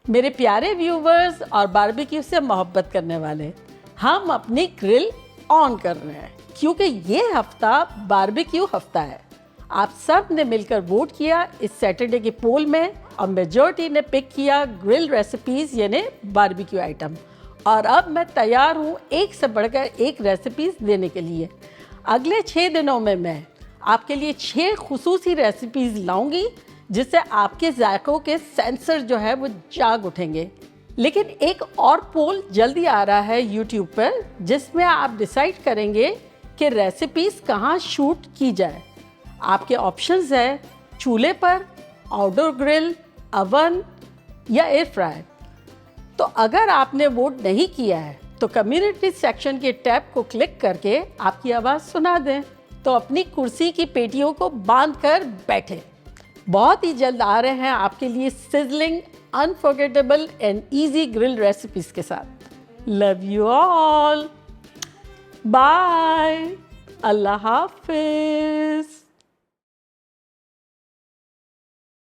मेरे प्यारे व्यूवर्स और बारबेक्यू से मोहब्बत करने वाले, हम अपनी ग्रिल ऑन कर रहे हैं क्योंकि ये हफ्ता बारबेक्यू हफ्ता है। आप सब ने मिलकर वोट किया इस सैटरडे के पोल में और मेजॉरिटी ने पिक किया ग्रिल रेसिपीज यानी बारबेक्यू आइटम। और अब मैं तैयार हूँ एक से बढ़कर एक रेसिपीज देने के लिए। अगले 6 दिनों में मैं आपके लिए 6 खुसूसी रेसिपीज लाऊंगी जिससे आपके जायकों के सेंसर जो है वो जाग उठेंगे। लेकिन एक और पोल जल्दी आ रहा है YouTube पर जिसमें आप डिसाइड करेंगे कि रेसिपीज कहाँ शूट की जाए। आपके ऑप्शंस हैं चूल्हे पर, आउटडोर ग्रिल, अवन या एयर फ्रायर। तो अगर आपने वोट नहीं किया है तो कम्युनिटी सेक्शन के टैब को क्लिक करके आपकी आवाज़ सुना दें। तो अपनी कुर्सी की पेटियों को बांध कर बैठे, बहुत ही जल्द आ रहे हैं आपके लिए sizzling, unforgettable and easy grill recipes के साथ। लव यू ऑल, बाय, अल्लाह हाफिज।